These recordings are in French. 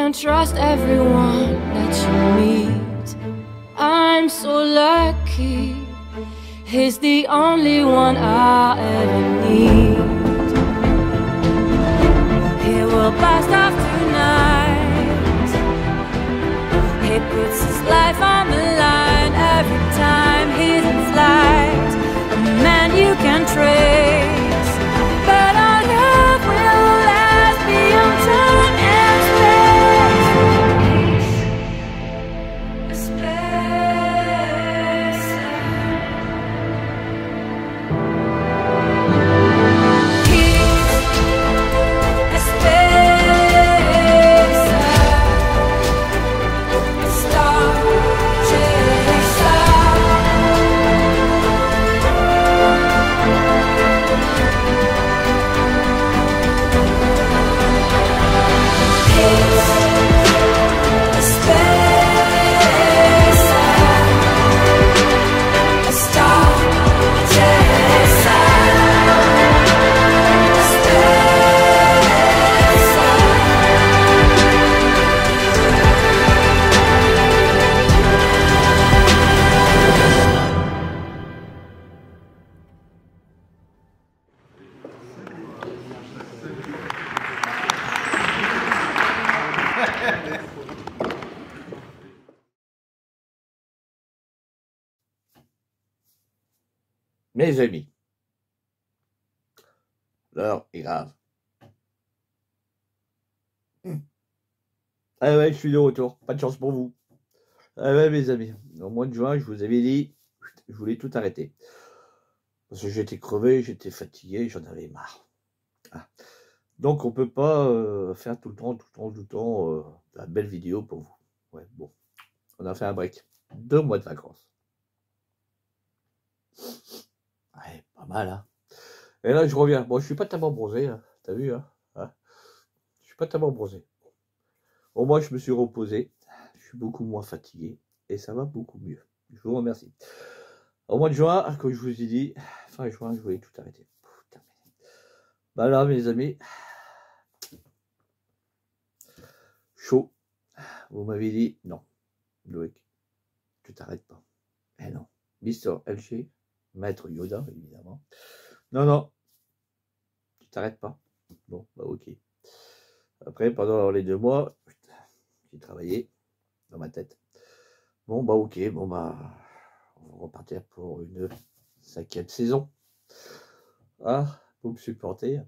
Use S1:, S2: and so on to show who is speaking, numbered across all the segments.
S1: can trust everyone that you meet. I'm so lucky. He's the only one I'll ever need. He will blast off tonight. He puts his life on the line every time he's in flight. A man you can trace, but our love will last beyond time and space. Space. He's a space, a star chaser.
S2: Mes amis, l'heure est grave. Ah ouais, je suis de retour. Pas de chance pour vous. Ah ouais, mes amis. Au mois de juin, je vous avais dit, je voulais tout arrêter. Parce que j'étais crevé, j'étais fatigué, j'en avais marre. Ah. Donc, on peut pas faire tout le temps de la belle vidéo pour vous. Ouais, bon. On a fait un break. 2 mois de vacances. Ouais, pas mal, hein. Et là, je reviens. Bon, je suis pas tellement bronzé, hein. T'as vu, hein, je suis pas tellement bronzé. Au moins, je me suis reposé. Je suis beaucoup moins fatigué. Et ça va beaucoup mieux. Je vous remercie. Au mois de juin, comme je vous ai dit, fin juin, je voulais tout arrêter. Putain. Bah là, mes amis, chaud. Vous m'avez dit, non, Loïc, tu t'arrêtes pas. Eh non. Mister LG, Maître Yoda, évidemment. Non, non, tu t'arrêtes pas. Bon, bah ok. Après, pendant les 2 mois, j'ai travaillé dans ma tête. Bon, bah ok, bon bah, on va repartir pour une 5e saison. Ah, vous me supportez.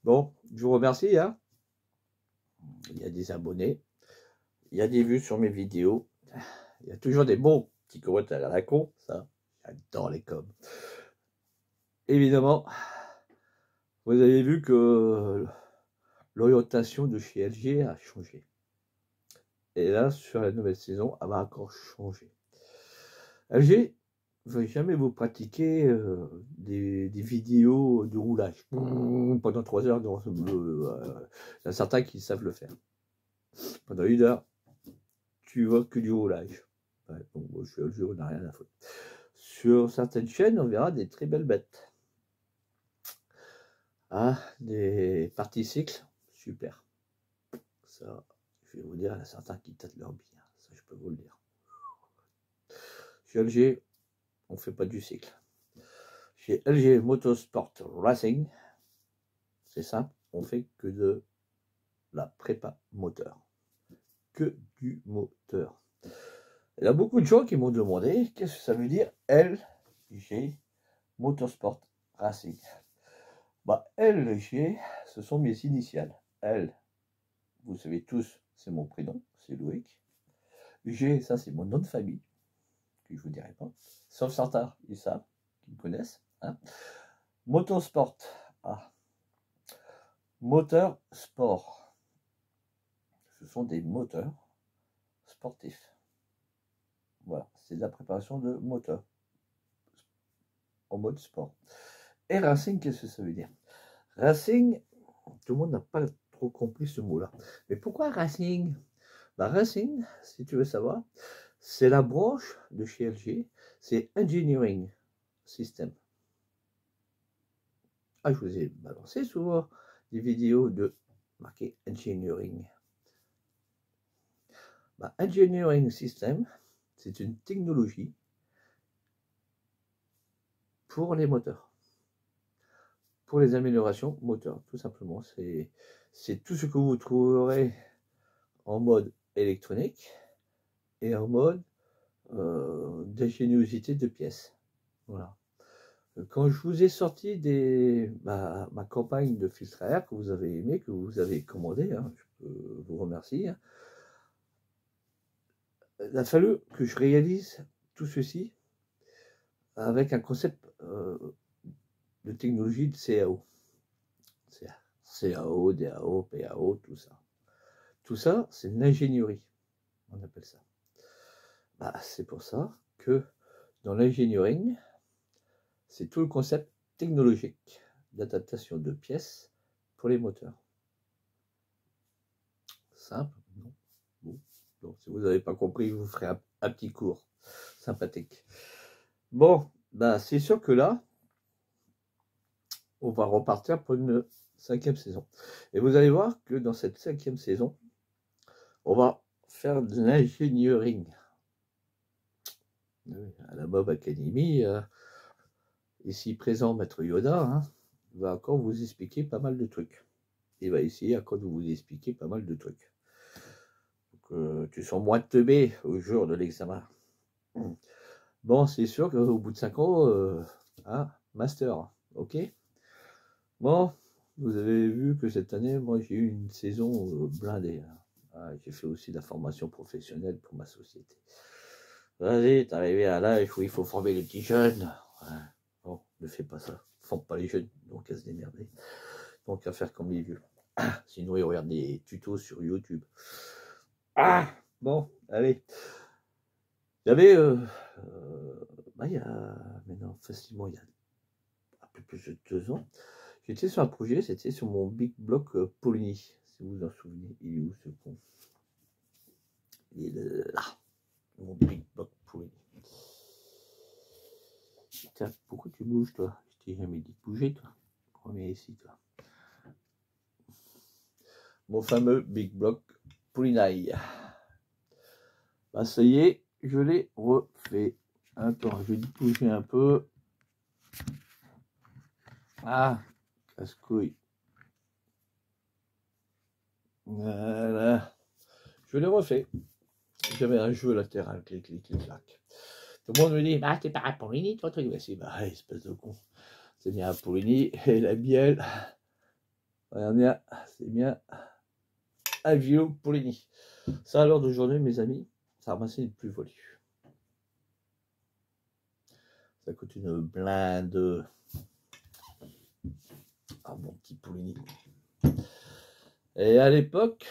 S2: Bon, je vous remercie, hein. Il y a des abonnés, il y a des vues sur mes vidéos, il y a toujours des bons petits commentaires à la con, ça, j'adore les coms. Évidemment, vous avez vu que l'orientation de chez LG a changé. Et là, sur la nouvelle saison, elle va encore changer. LG ne va jamais vous pratiquer des vidéos de roulage pendant 3 heures. Il y a certains qui savent le faire. Pendant 1 heure, tu vois que du roulage. Ouais, bon, moi, je suis LG, on n'a rien à foutre. Sur certaines chaînes, on verra des très belles bêtes. Ah, des parties cycles, super. Ça, je vais vous dire, il y en a certains qui tâtent leur bien. Ça, je peux vous le dire. Chez LG, on ne fait pas du cycle. Chez LG Motorsport Racing, c'est simple, on fait que de la prépa moteur. Que du moteur. Il y a beaucoup de gens qui m'ont demandé qu'est-ce que ça veut dire LG Motorsport Racing. Bah, LG, ce sont mes initiales. L, vous savez tous, c'est mon prénom, c'est Loïc. G, ça c'est mon nom de famille, que je ne vous dirai pas. Sauf certains, ils savent, qui me connaissent. Hein. Motorsport. Ah. Moteur sport. Ce sont des moteurs sportifs. Voilà, c'est de la préparation de moteurs en mode sport. Et racing, qu'est-ce que ça veut dire? Racing, tout le monde n'a pas trop compris ce mot-là. Mais pourquoi racing? Bah, racing, si tu veux savoir, c'est la branche de chez LG, c'est Engineering System. Ah, je vous ai balancé souvent des vidéos de marqué Engineering. Engineering System, c'est une technologie pour les moteurs, pour les améliorations moteurs, tout simplement. C'est tout ce que vous trouverez en mode électronique et en mode d'ingéniosité de pièces. Voilà. Quand je vous ai sorti ma campagne de filtre à air que vous avez aimé, que vous avez commandé, hein, je peux vous remercier, hein, il a fallu que je réalise tout ceci avec un concept de technologie de CAO. CAO, DAO, PAO, tout ça. Tout ça, c'est de l'ingénierie, on appelle ça. C'est pour ça que dans l'engineering, c'est tout le concept technologique d'adaptation de pièces pour les moteurs. Simple, non? Bon. Donc, si vous n'avez pas compris, je vous ferai un petit cours sympathique. Bon, c'est sûr que là, on va repartir pour une 5e saison. Et vous allez voir que dans cette 5e saison, on va faire de l'engineering. À la Bob Academy, ici présent, Maître Yoda, hein, va encore vous expliquer pas mal de trucs. Il va essayer encore de vous expliquer pas mal de trucs. Donc, tu sens moins teubé au jour de l'examen. Bon, c'est sûr qu'au bout de 5 ans, master, ok. Bon, vous avez vu que cette année, moi, j'ai eu une saison blindée. Hein. J'ai fait aussi la formation professionnelle pour ma société. Vas-y, t'es arrivé à l'âge où il faut former les petits jeunes. Ouais. Bon, ne fais pas ça. Forme pas les jeunes, donc à se démerder. Donc à faire comme les vieux. Sinon, ils regardent des tutos sur YouTube. Bon, allez. Il y avait, il y a maintenant facilement, il y a un peu plus de 2 ans, j'étais sur un projet, c'était sur mon Big Block Poligny, si vous vous en souvenez. Il est où ce con? Il est là, mon Big Block Poligny. Putain, pourquoi tu bouges, toi? Je t'ai jamais dit de bouger, toi. Reviens ici, toi. Mon fameux Big Block Poligny. Ça y est, je l'ai refait. Attends, je vais bouger un peu. Casse-couille. Voilà. Je l'ai refait. J'avais un jeu latéral, clic, clic, clic, clac. Tout le monde me dit, t'es pas un Poligny, toi, truc. Espèce de con. C'est bien un Poligny et la bielle. Regarde bien, c'est bien un vieux Poligny. Ça, à l'heure d'aujourd'hui, mes amis, ça ramassait une plus-value. Ça coûte une blinde. Mon petit Poligny. Et à l'époque,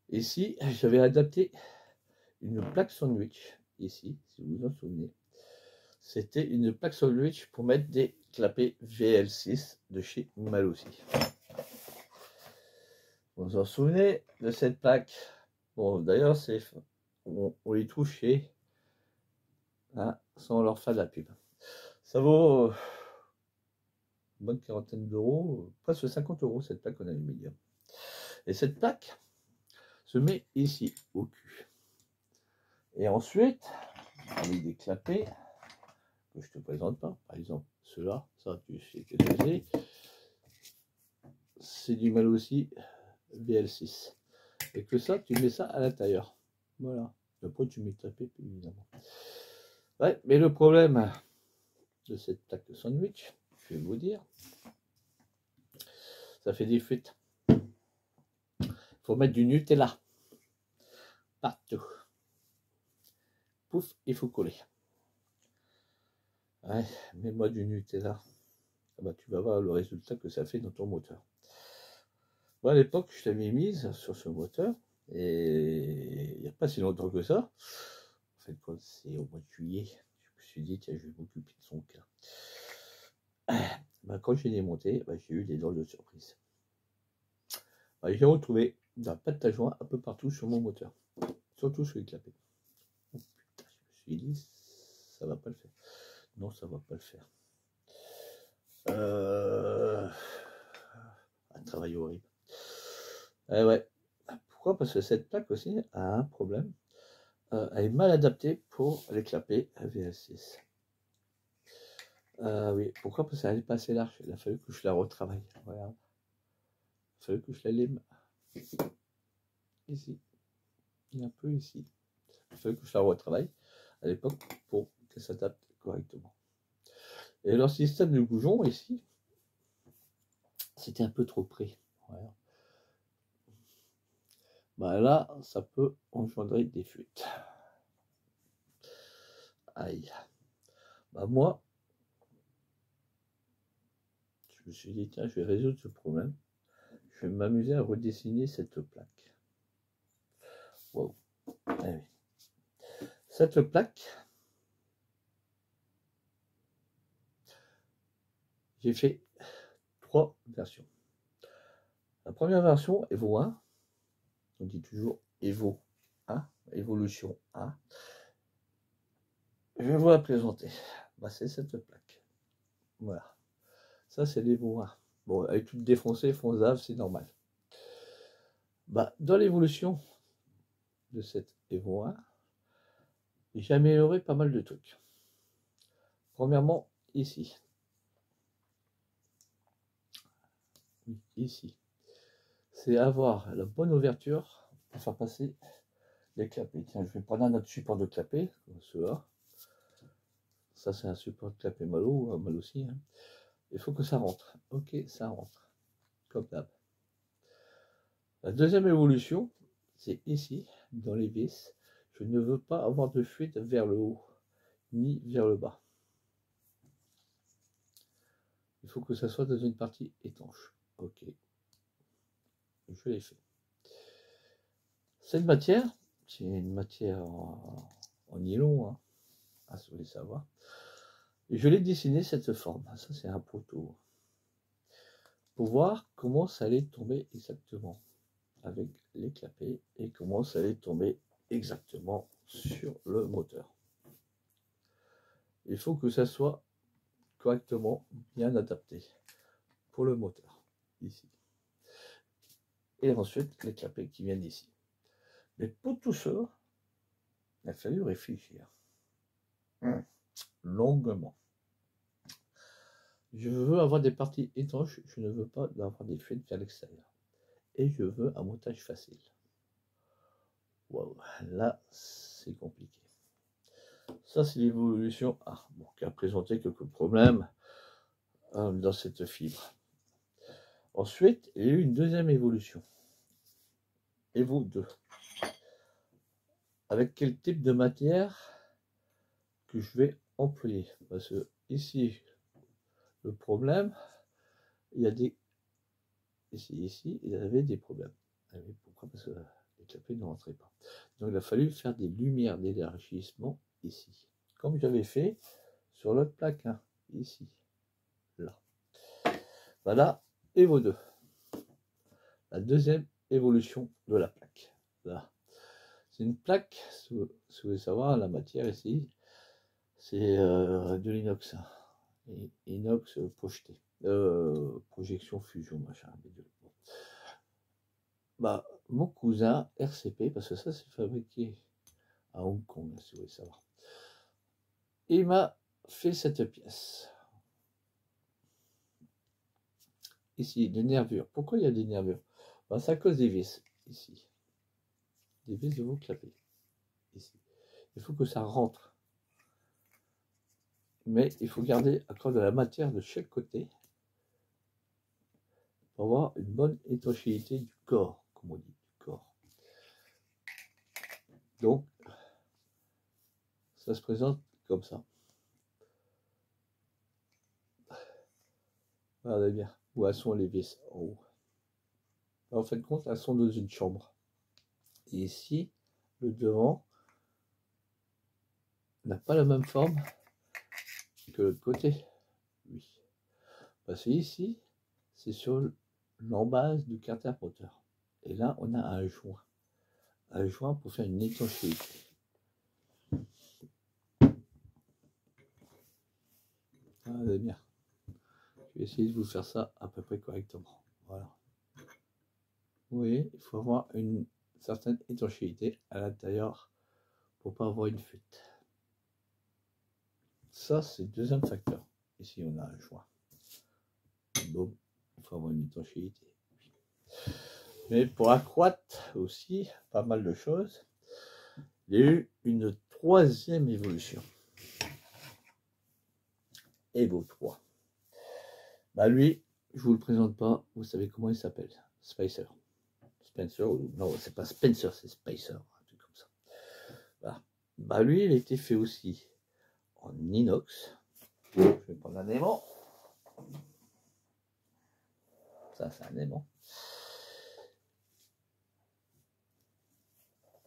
S2: ici, j'avais adapté une plaque sandwich. Ici, si vous vous en souvenez. C'était une plaque sandwich pour mettre des clapets VL6 de chez Malossi. Vous vous en souvenez de cette plaque? Bon, d'ailleurs, on les trouve chez, sans leur faire de la pub. Ça vaut une bonne quarantaine d'euros, presque 50 € cette plaque en aluminium. Et cette plaque se met ici, au cul. Et ensuite, avec des clapets que je ne te présente pas, par exemple, ceux-là, ça tu sais que c'est du Malossi BL6. Et que ça, tu mets ça à l'intérieur. Voilà. Après, tu mets ta pipe, évidemment. Ouais, mais le problème de cette plaque de sandwich, je vais vous dire, ça fait des fuites. Il faut mettre du Nutella partout. Pouf, il faut coller. Ouais, mets-moi du Nutella. Tu vas voir le résultat que ça fait dans ton moteur. Moi, à l'époque, je t'avais mise sur ce moteur, et il n'y a pas si longtemps que ça. En fait, c'est au mois de juillet. Je me suis dit, tiens, je vais m'occuper de son cas. Quand j'ai démonté, j'ai eu des drôles de surprise. J'ai retrouvé un pâte à joint un peu partout sur mon moteur, surtout sur les clapets. Oh, putain, je me suis dit, ça va pas le faire. Non, ça va pas le faire. Un travail horrible. Ouais. Pourquoi? Parce que cette plaque aussi a un problème. Elle est mal adaptée pour les clapets VL6. Oui, pourquoi? Parce qu'elle n'est pas assez large. Il a fallu que je la retravaille. Voilà. Il a fallu que je la lime ici. Et un peu ici. Il a fallu que je la retravaille à l'époque pour qu'elle s'adapte correctement. Et leur système de goujon ici, c'était un peu trop près. Voilà. Bah là, ça peut engendrer des fuites. Aïe. Bah moi, je me suis dit, tiens, je vais résoudre ce problème. Je vais m'amuser à redessiner cette plaque. Wow. Ah oui. Cette plaque, j'ai fait 3 versions. La première version, Evo 1, on dit toujours Evo 1, Évolution 1. Je vais vous la présenter. Bah, c'est cette plaque. Voilà. Ça, c'est l'Evo 1. Bon, elle est toute défoncée, fonçable, c'est normal. Bah, dans l'évolution de cette Evo 1, j'ai amélioré pas mal de trucs. Premièrement, ici. Oui, ici. C'est avoir la bonne ouverture pour faire passer les clapets. Tiens, je vais prendre un autre support de clapet, comme ceux-là. Ça, c'est un support de clapet Malo, mal aussi. Hein. Il faut que ça rentre. Ok, ça rentre. Comme d'hab. La deuxième évolution, c'est ici, dans les vis. Je ne veux pas avoir de fuite vers le haut, ni vers le bas. Il faut que ça soit dans une partie étanche. Ok. Je l'ai fait. Cette matière, c'est une matière en nylon, hein, à ce que vous voulez savoir. Et je l'ai dessiné cette forme. Ça, c'est un proto. Pour voir comment ça allait tomber exactement avec les clapets et comment ça allait tomber exactement sur le moteur. Il faut que ça soit correctement bien adapté pour le moteur, ici. Et ensuite, les clapets qui viennent ici. Mais pour tout ça, il a fallu réfléchir longuement. Je veux avoir des parties étanches, je ne veux pas avoir des fuites vers l'extérieur. Et je veux un montage facile. Waouh, là, c'est compliqué. Ça, c'est l'évolution qui a présenté quelques problèmes dans cette fibre. Ensuite, il y a eu une deuxième évolution. Evo 2. Avec quel type de matière que je vais employer? Parce que ici, le problème, il y a des... Ici, il y avait des problèmes. Pourquoi? Parce que les clapets ne rentraient pas. Donc, il a fallu faire des lumières d'élargissement ici. Comme j'avais fait sur l'autre plaque, hein, ici. Là. Voilà, Evo 2. La deuxième évolution de la plaque. Là. C'est une plaque, si vous voulez savoir, la matière ici, c'est de l'inox. Inox projeté. Projection, fusion, machin. Bah, mon cousin RCP, parce que ça c'est fabriqué à Hong Kong, si vous voulez savoir. Il m'a fait cette pièce. Ici, des nervures. Pourquoi il y a des nervures? Bah, c'est à cause des vis, ici. Des vis de vos clapets. Ici. Il faut que ça rentre. Mais il faut garder à cause de la matière de chaque côté pour avoir une bonne étanchéité du corps, comme on dit, du corps. Donc, ça se présente comme ça. Regardez bien où elles sont les vis en haut. En fin de compte, elles sont dans une chambre. Et ici, le devant n'a pas la même forme que l'autre côté. Oui. Parce que ici, c'est sur l'embase du carter moteur. Et là, on a un joint. Un joint pour faire une étanchéité. Regardez bien. Je vais essayer de vous faire ça à peu près correctement. Voilà. Vous voyez, il faut avoir une certaine étanchéité à l'intérieur pour pas avoir une fuite. Ça, c'est le deuxième facteur. Ici, on a un joint. Bon, il faut avoir une étanchéité. Mais pour accroître aussi pas mal de choses, il y a eu une troisième évolution. Evo 3. Bah lui, je vous le présente pas, vous savez comment il s'appelle. Spencer. Non, c'est pas Spencer, c'est Spicer, un truc comme ça. Voilà. Bah lui, il a été fait aussi en inox. Je vais prendre un aimant. Ça, c'est un aimant.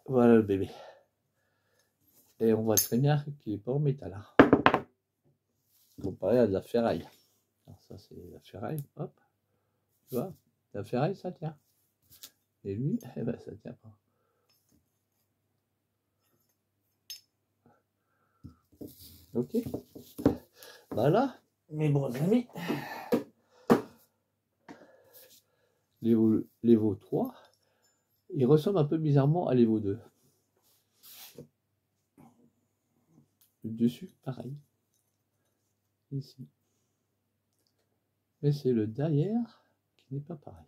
S2: Voilà le bébé. Et on voit très bien qu'il n'est pas en métal. Comparé à de la ferraille. Alors ça, c'est la ferraille. Hop. Tu vois, la ferraille, ça tient. Et lui, eh ben, ça tient pas. Ok. Voilà, mes bons amis. L'Evo 3, il ressemble un peu bizarrement à l'Evo 2. Le dessus, pareil. Ici. Mais c'est le derrière qui n'est pas pareil.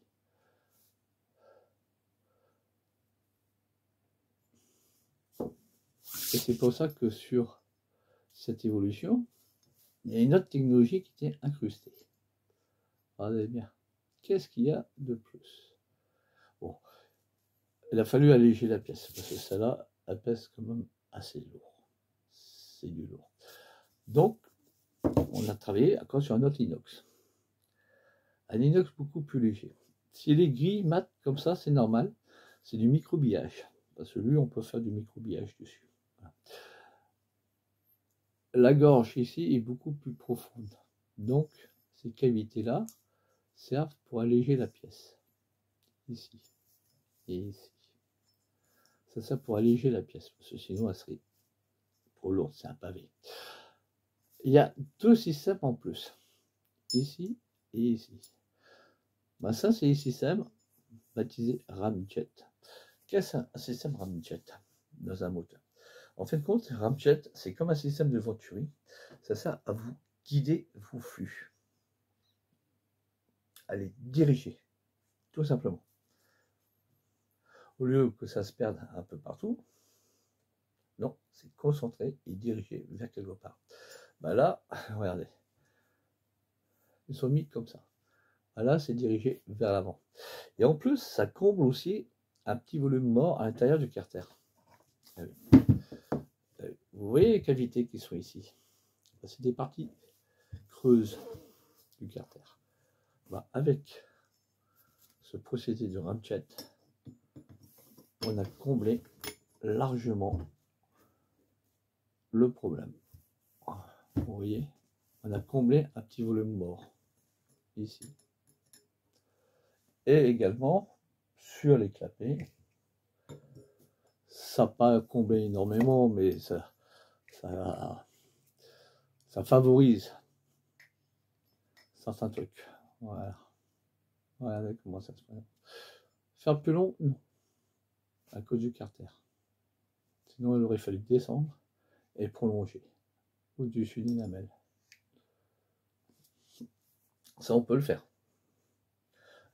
S2: Et c'est pour ça que sur cette évolution, il y a une autre technologie qui était incrustée. Regardez bien. Qu'est-ce qu'il y a de plus? Bon, il a fallu alléger la pièce, parce que celle-là, elle pèse quand même assez lourd. C'est du lourd. Donc, on a travaillé encore sur un autre inox. Un inox beaucoup plus léger. S'il est gris, mat, comme ça, c'est normal. C'est du microbillage. Parce que lui, on peut faire du microbillage dessus. Voilà. La gorge ici est beaucoup plus profonde. Donc, ces cavités-là servent pour alléger la pièce. Ici. Et ici. Ça sert pour alléger la pièce. Parce que sinon, elle serait trop lourde. C'est un pavé. Il y a deux systèmes en plus. Ici et ici. Ben ça, c'est les systèmes baptisés ramjet. Qu'est-ce qu'un système ramjet dans un moteur? En fin de compte, ramjet, c'est comme un système de Venturi. Ça sert à vous guider vos flux. À les diriger, tout simplement. Au lieu que ça se perde un peu partout, non, c'est concentré et dirigé vers quelque part. Ben là, regardez. Ils sont mis comme ça. Ben là, c'est dirigé vers l'avant. Et en plus, ça comble aussi un petit volume mort à l'intérieur du carter. Vous voyez les cavités qui sont ici? C'est des parties creuses du carter. Ben, avec ce procédé de ramjet, on a comblé largement le problème. Vous voyez, on a comblé un petit volume mort ici. Et également sur les clapets, ça n'a pas comblé énormément, mais ça favorise certains trucs. Voilà. Regardez comment ça se passe. Faire plus long, non. À cause du carter. Sinon, il aurait fallu descendre et prolonger au-dessus d'une lamelle. Ça, on peut le faire.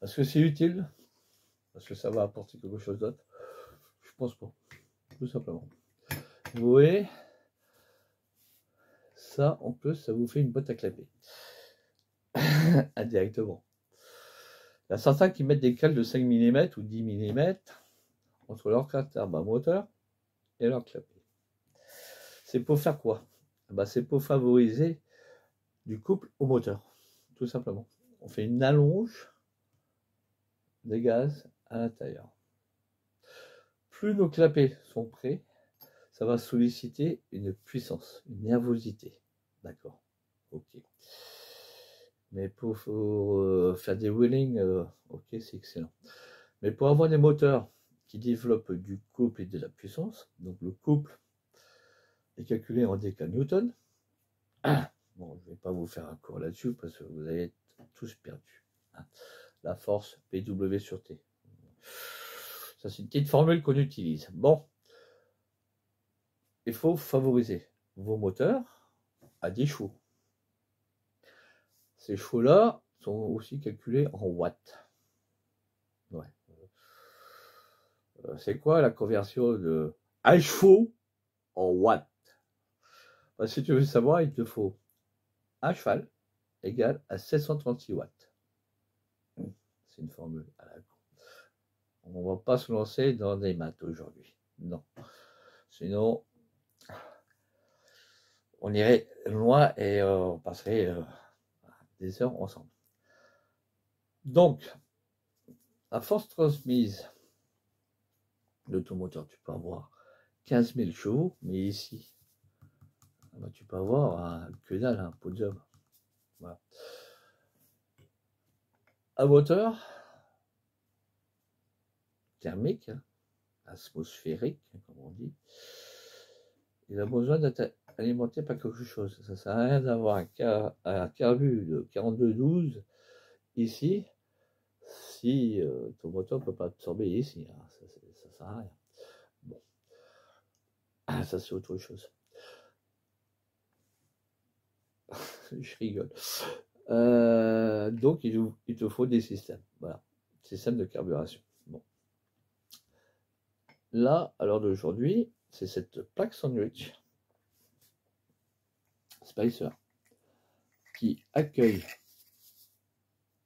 S2: Est-ce que c'est utile? Est-ce que ça va apporter quelque chose d'autre? Je pense pas. Tout simplement. Vous voyez, ça, en plus, ça vous fait une boîte à clapper. Indirectement. Il y a certains qui mettent des cales de 5 mm ou 10 mm entre leur carter bas moteur et leur clapet. C'est pour faire quoi? C'est pour favoriser du couple au moteur, tout simplement. On fait une allonge des gaz à l'intérieur. Plus nos clapets sont prêts, ça va solliciter une puissance, une nervosité. D'accord? Ok. Mais pour faire des wheelings, ok, c'est excellent. Mais pour avoir des moteurs qui développent du couple et de la puissance, donc le couple est calculé en décanewton. Bon, je ne vais pas vous faire un cours là-dessus parce que vous allez être tous perdus. La force PW sur T. Ça, c'est une petite formule qu'on utilise. Bon, il faut favoriser vos moteurs à 10 chevaux. Ces chevaux-là sont aussi calculés en watts. Ouais. C'est quoi la conversion de 1 chevaux en watts? Bah, si tu veux savoir, il te faut un cheval égale à 736 watts. C'est une formule à la con. On ne va pas se lancer dans des maths aujourd'hui. Non. Sinon, on irait loin et on passerait des heures ensemble. Donc, à force transmise de ton moteur, tu peux avoir 15 000 chevaux, mais ici, bah, tu peux avoir que dalle, un podium. Voilà. Un moteur thermique, hein, atmosphérique, comme on dit, il a besoin d'être alimenté par quelque chose. Ça ne sert à rien d'avoir un carbu de 4212 ici, si ton moteur ne peut pas absorber ici. Hein. Ça ne sert à rien. Bon. Ça, c'est autre chose. Je rigole. Donc, il te faut des systèmes. Voilà. Système de carburation. Bon. Là, à l'heure d'aujourd'hui, c'est cette plaque sandwich Spicer qui accueille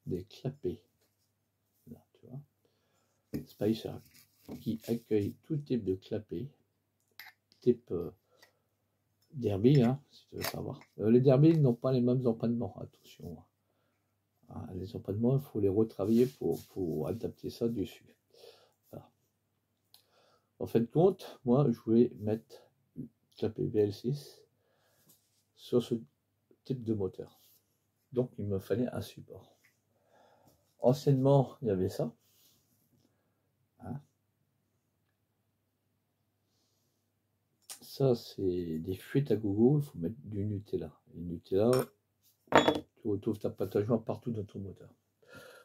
S2: des clapets. Là, tu vois. Spicer qui accueille tout type de clapets, type derby, hein, si tu veux savoir. Les derby n'ont pas les mêmes empannements, attention. Hein, les empannements, il faut les retravailler pour adapter ça dessus. Voilà. En fin de compte, moi, je voulais mettre clapet VL6 sur ce type de moteur. Donc, il me fallait un support. Anciennement, il y avait ça. Hein. Ça, c'est des fuites à gogo. Il faut mettre du Nutella. Et Nutella, tu retrouves ta pâte à joint partout dans ton moteur.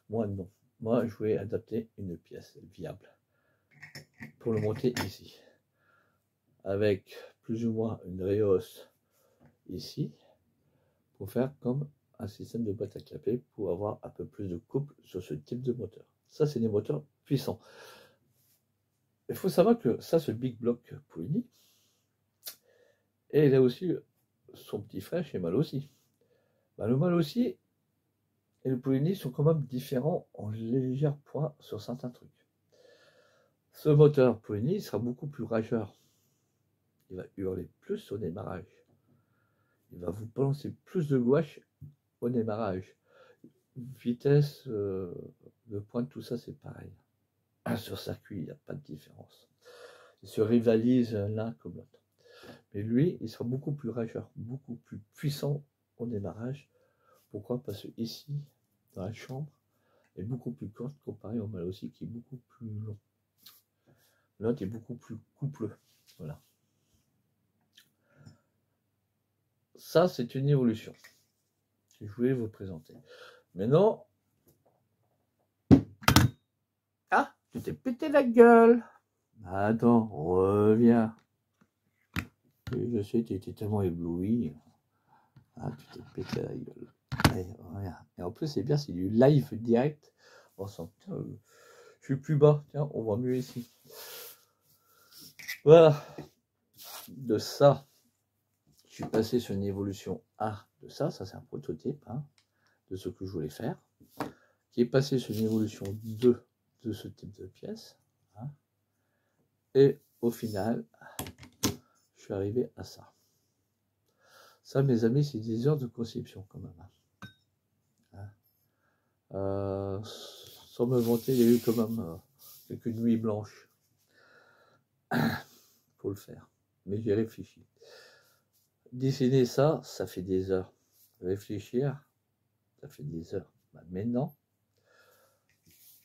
S2: Moi, non. Moi, je voulais adapter une pièce viable pour le monter ici. Avec plus ou moins une réhausse ici. Pour faire comme un système de boîte à clapet pour avoir un peu plus de couple sur ce type de moteur. Ça, c'est des moteurs puissants. Il faut savoir que ça, c'est le Big Block Pouligny. Et il a aussi son petit frère chez Malossi. Bah, le Malossi et le Pouligny sont quand même différents en léger poids sur certains trucs. Ce moteur Pouligny sera beaucoup plus rageur. Il va hurler plus au démarrage. Il va vous balancer plus de gouache au démarrage. Vitesse de pointe, tout ça, c'est pareil. Sur circuit, il n'y a pas de différence. Ils se rivalisent l'un comme l'autre. Mais lui, il sera beaucoup plus rageur, beaucoup plus puissant au démarrage. Pourquoi? Parce que ici, dans la chambre, est beaucoup plus courte comparé au Malossi qui est beaucoup plus long. L'autre est beaucoup plus coupleux. Voilà. Ça, c'est une évolution que je voulais vous présenter. Maintenant, ah, tu t'es pété la gueule. Attends, reviens. Oui, je sais, tu étais tellement ébloui. Ah, tu t'es pété la gueule. Allez, reviens. Et en plus, c'est bien, c'est du live direct. On sent, tiens, je suis plus bas. Tiens, on voit mieux ici. Voilà. De ça, je suis passé sur une évolution A de ça. Ça, c'est un prototype hein, de ce que je voulais faire. Qui est passé sur une évolution 2 de ce type de pièce. Hein. Et au final, je suis arrivé à ça. Ça, mes amis, c'est 10 heures de conception quand même. Hein. Sans me vanter, il y a eu quand même quelques nuits blanches. Faut le faire. Mais j'ai réfléchi. Dessiner ça, ça fait des heures. Réfléchir, ça fait des heures. Bah, maintenant,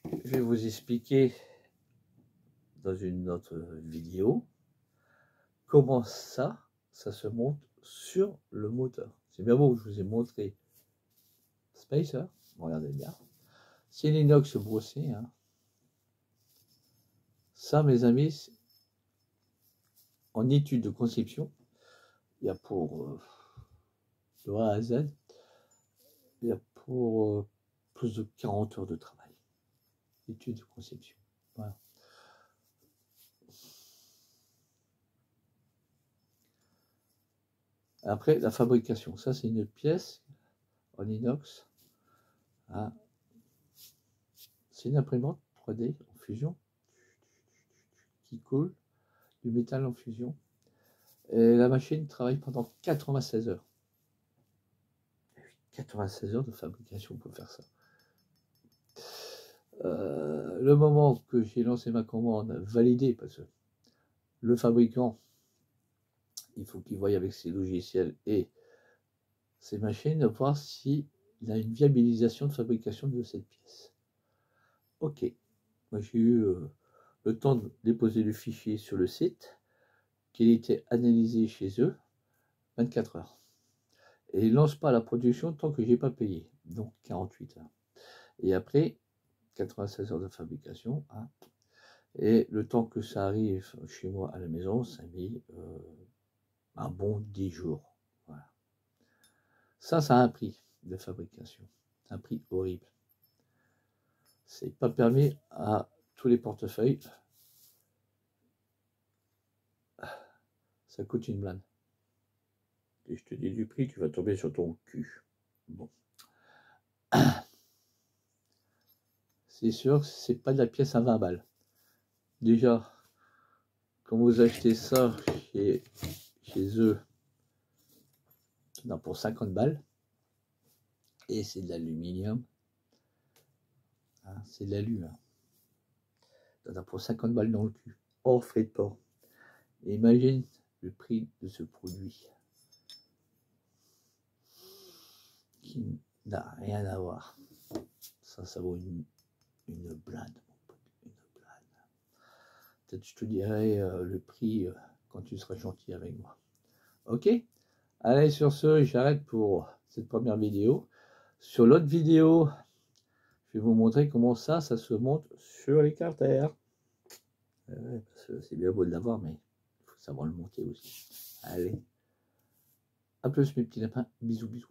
S2: je vais vous expliquer dans une autre vidéo comment ça se monte sur le moteur. C'est bien beau, je vous ai montré Spicer, regardez bien. C'est l'inox brossé, hein. Ça, mes amis, en étude de conception, il y a pour de A à Z, il y a pour plus de 40 heures de travail. Étude de conception. Voilà. Après, la fabrication. Ça, c'est une pièce en inox. Hein. C'est une imprimante 3D en fusion qui coule du métal en fusion. Et la machine travaille pendant 96 heures. 96 heures de fabrication pour faire ça. Le moment que j'ai lancé ma commande, validé, parce que le fabricant, il faut qu'il voie avec ses logiciels et ses machines, voir s'il a une viabilisation de fabrication de cette pièce. Ok, moi j'ai eu le temps de déposer le fichier sur le site, qu'il était analysé chez eux, 24 heures. Et ils ne lancent pas la production tant que je n'ai pas payé, donc 48 heures. Et après, 96 heures de fabrication, hein, et le temps que ça arrive chez moi à la maison, ça a mis un bon 10 jours. Voilà. Ça a un prix de fabrication, un prix horrible. C'est pas permis à tous les portefeuilles. Ça coûte une blinde. Et je te dis du prix, tu vas tomber sur ton cul. Bon. C'est sûr que c'est pas de la pièce à 20 balles. Déjà, quand vous achetez ça chez eux, non, pour 50 balles, et c'est de l'aluminium, hein, c'est de l'alu, hein. T'en as pour 50 balles dans le cul, hors frais de port. Et imagine le prix de ce produit qui n'a rien à voir. Ça vaut une blinde, mon pote, une blinde. Peut-être je te dirai le prix quand tu seras gentil avec moi. Ok? Allez, sur ce, j'arrête pour cette première vidéo. Sur l'autre vidéo, je vais vous montrer comment ça se monte sur les carters. Parce que c'est bien beau de l'avoir, mais il faut savoir le monter aussi. Allez, à plus mes petits lapins, bisous bisous.